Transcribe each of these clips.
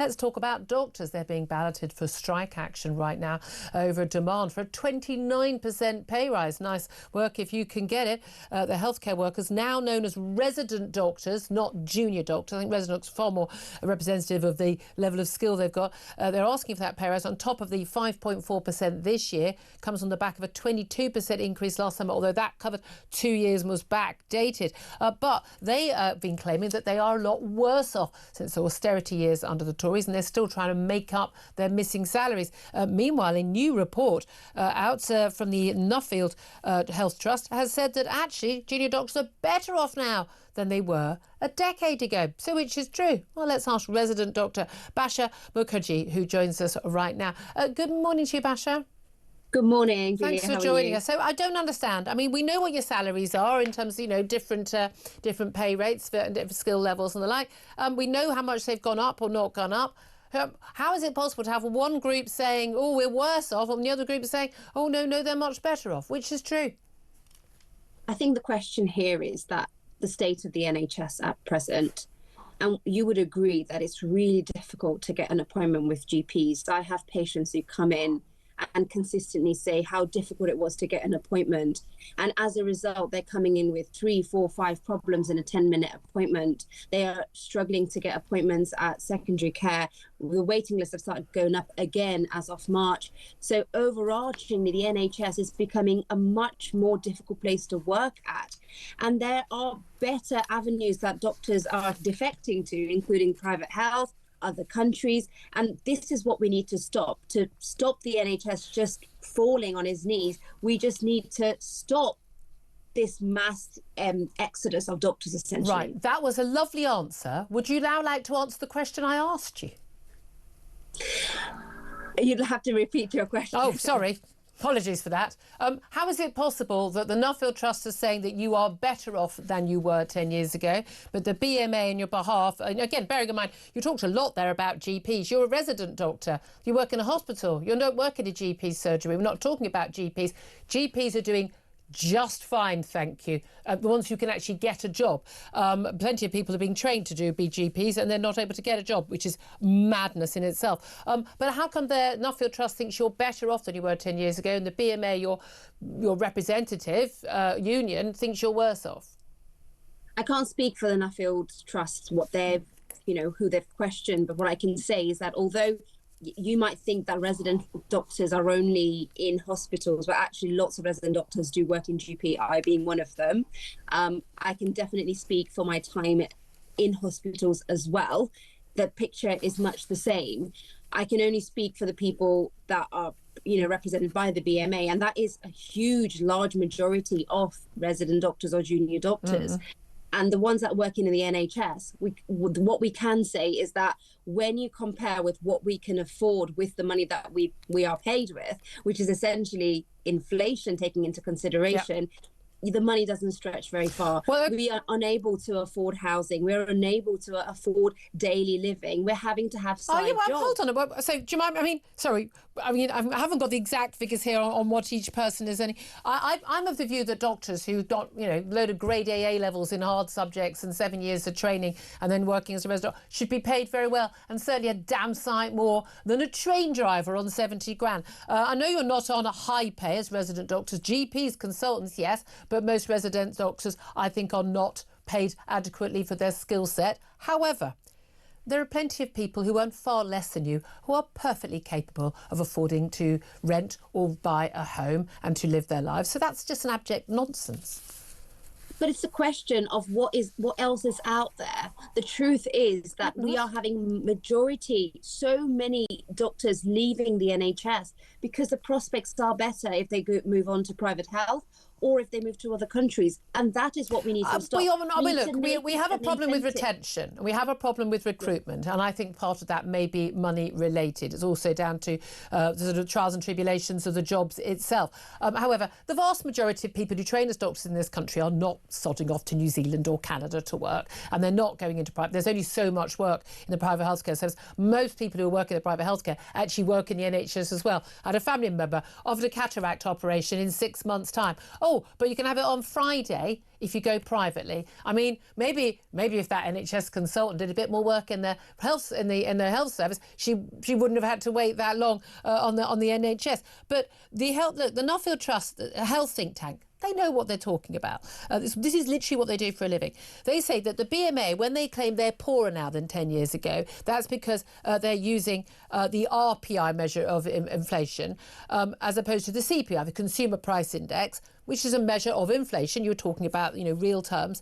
Let's talk about doctors. They're being balloted for strike action right now over demand for a 29% pay rise. Nice work if you can get it. The healthcare workers, now known as resident doctors, not junior doctors. I think resident doctors are far more representative of the level of skill they've got. They're asking for that pay rise on top of the 5.4% this year. Comes on the back of a 22% increase last summer, although that covered 2 years and was backdated. But they have been claiming that they are a lot worse off since the austerity years under the Tories, and they're still trying to make up their missing salaries. Meanwhile, a new report out from the Nuffield Health Trust has said that actually junior doctors are better off now than they were a decade ago. So which is true? Well, let's ask resident Dr. Bhasha Mukherjee, who joins us right now. Good morning to you, Bhasha. Good morning, Julia. Thanks for joining us. So I don't understand. I mean, we know what your salaries are in terms of, different pay rates for different skill levels and the like. We know how much they've gone up or not gone up. How is it possible to have one group saying, oh, we're worse off, and the other group saying, oh, no, they're much better off? Which is true? I think the question here is that the state of the NHS at present, and you would agree that it's really difficult to get an appointment with GPs. I have patients who come in and consistently say how difficult it was to get an appointment. And as a result, they're coming in with 3, 4, 5 problems in a 10-minute appointment. They are struggling to get appointments at secondary care. The waiting lists have started going up again as of March. So overarchingly, the NHS is becoming a much more difficult place to work at. And there are better avenues that doctors are defecting to, including private health, other countries, and this is what we need to stop the NHS just falling on his knees. We just need to stop this mass exodus of doctors, essentially. Right, that was a lovely answer. Would you now like to answer the question I asked you? You'd have to repeat your question. Oh, sorry. Apologies for that. How is it possible that the Nuffield Trust is saying that you are better off than you were 10 years ago, but the BMA on your behalf, and again, bearing in mind, you talked a lot there about GPs. You're a resident doctor. You work in a hospital. You don't work in a GP surgery. We're not talking about GPs. GPs are doing just fine, thank you. The ones who can actually get a job. Plenty of people are being trained to be GPs and they're not able to get a job, which is madness in itself. But how come the Nuffield Trust thinks you're better off than you were 10 years ago, and the BMA, your representative union, thinks you're worse off? I can't speak for the Nuffield Trust, what they've, who they've questioned, but what I can say is that although you might think that resident doctors are only in hospitals, but actually lots of resident doctors do work in GP, I being one of them. I can definitely speak for my time in hospitals as well. The picture is much the same. I can only speak for the people that are represented by the BMA, and that is a large majority of resident doctors or junior doctors. And the ones that work in the NHS, what we can say is that when you compare with what we can afford with the money that we are paid with, which is essentially inflation taking into consideration, the money doesn't stretch very far. Well, we are unable to afford housing. We're unable to afford daily living. We're having to have side jobs. Hold on. So do you mind? I haven't got the exact figures here on what each person is earning. I'm of the view that doctors who got, load of grade A levels in hard subjects and 7 years of training and then working as a resident should be paid very well, and certainly a damn sight more than a train driver on 70 grand. I know you're not on a high pay as resident doctors. GPs, consultants, yes, but most resident doctors, I think, are not paid adequately for their skill set. However, there are plenty of people who earn far less than you who are perfectly capable of affording to rent or buy a home and to live their lives. So that's just an abject nonsense. But it's a question of what else is out there. The truth is that we are having so many doctors leaving the NHS because the prospects are better if they move on to private health or if they move to other countries. And that is what we need to stop. We have a problem with retention. We have a problem with recruitment. And I think part of that may be money related. It's also down to the sort of trials and tribulations of the jobs itself. However, the vast majority of people who train as doctors in this country are not sodding off to New Zealand or Canada to work. And they're not going into private. There's only so much work in the private healthcare service. Most people who work in the private healthcare actually work in the NHS as well. I had a family member offered a cataract operation in 6 months' time. Oh, but you can have it on Friday if you go privately. I mean, maybe if that NHS consultant did a bit more work in the health service, she wouldn't have had to wait that long on the NHS. But the Nuffield Trust, a health think tank, they know what they're talking about. This is literally what they do for a living. They say that the BMA, when they claim they're poorer now than 10 years ago, that's because they're using the RPI measure of inflation as opposed to the CPI, the Consumer Price Index, which is a measure of inflation. You're talking about, real terms,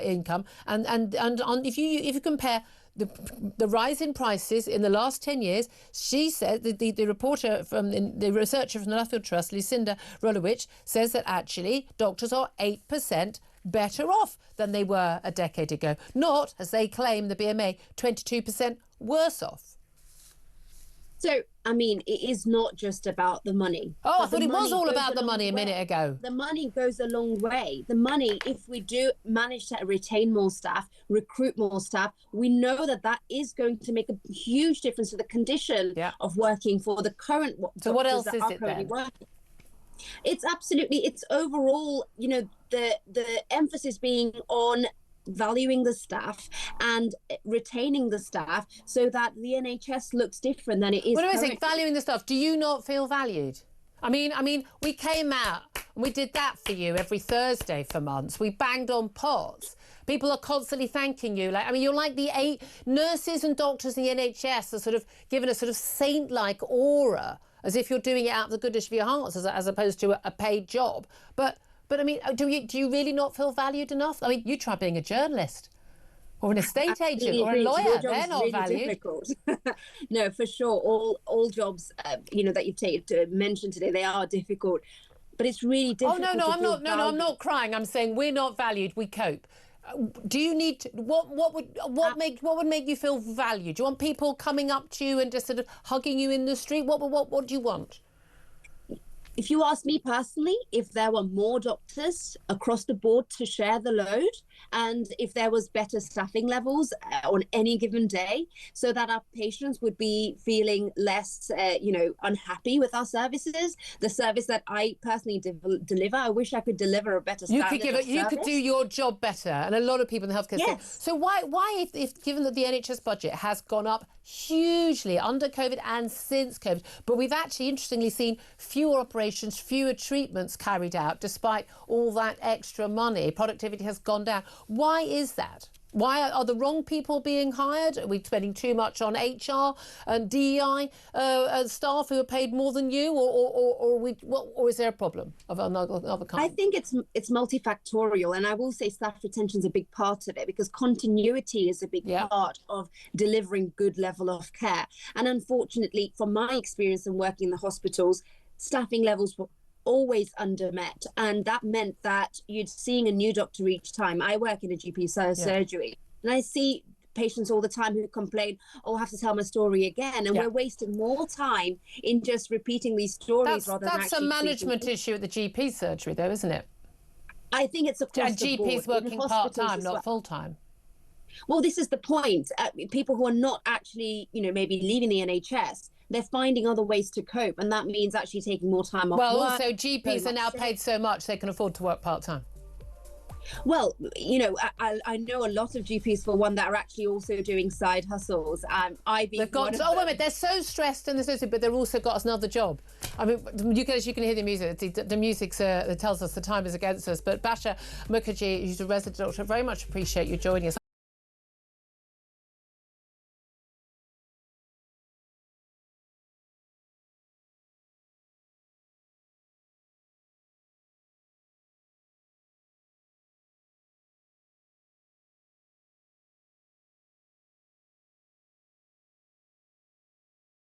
income. And if you compare the rise in prices in the last 10 years, she said, the reporter the researcher from the Nuffield Trust, Lucinda Rolowich, says that actually doctors are 8% better off than they were a decade ago. Not, as they claim, the BMA, 22% worse off. So, I mean, it is not just about the money. Oh, I thought it was all about the money a minute ago. The money goes a long way. The money, if we do manage to retain more staff, recruit more staff, we know that that is going to make a huge difference to the condition of working for the current. So what else is it then? It's overall, the emphasis being on valuing the staff and retaining the staff so that the NHS looks different than it is. What do I say? Valuing the staff. Do you not feel valued? I mean, we came out and we did that for you every Thursday for months. We banged on pots. People are constantly thanking you. You're like the 8 nurses and doctors in the NHS are sort of given a sort of saint-like aura, as if you're doing it out of the goodness of your hearts, as opposed to a paid job. But I mean, do you really not feel valued enough? I mean, you try being a journalist or an estate agent or a lawyer. They're not really valued. No, for sure. All jobs, that you've mentioned today, they are difficult. But it's really difficult. Oh no, I'm not. No, I'm not crying. I'm saying we're not valued. We cope. Do you need to, what would make you feel valued? Do you want people coming up to you and just sort of hugging you in the street? What do you want? If you ask me personally, if there were more doctors across the board to share the load, and if there was better staffing levels on any given day, so that our patients would be feeling less, unhappy with our services, the service that I personally deliver, I wish I could deliver a better standard of service. You could do your job better, and a lot of people in the healthcare sector. So why, if given that the NHS budget has gone up hugely under COVID and since COVID, but we've actually interestingly seen fewer operations, fewer treatments carried out despite all that extra money. Productivity has gone down. Why is that? Why are the wrong people being hired? Are we spending too much on HR and DEI staff who are paid more than you, or is there a problem of another kind? I think it's multifactorial, and I will say staff retention is a big part of it, because continuity is a big part of delivering good level of care. And unfortunately, from my experience in working in the hospitals, staffing levels were always undermet, and that meant that you're seeing a new doctor each time. I work in a GP surgery, and I see patients all the time who complain, I have to tell my story again, and we're wasting more time in just repeating these stories rather than actually. That's a management issue at the GP surgery, though, isn't it? I think it's across the board. GPs working part-time, not full-time. Well, this is the point. People who are not actually, maybe leaving the NHS, they're finding other ways to cope, and that means actually taking more time off work. Well, also GPs are now paid so much they can afford to work part-time. Well, I know a lot of GPs, for one, that are actually also doing side hustles. Wait a minute, they're so stressed and but they've also got another job. I mean, you can hear the music. The music that tells us the time is against us. But Bhasha Mukherjee, who's a resident doctor, very much appreciate you joining us.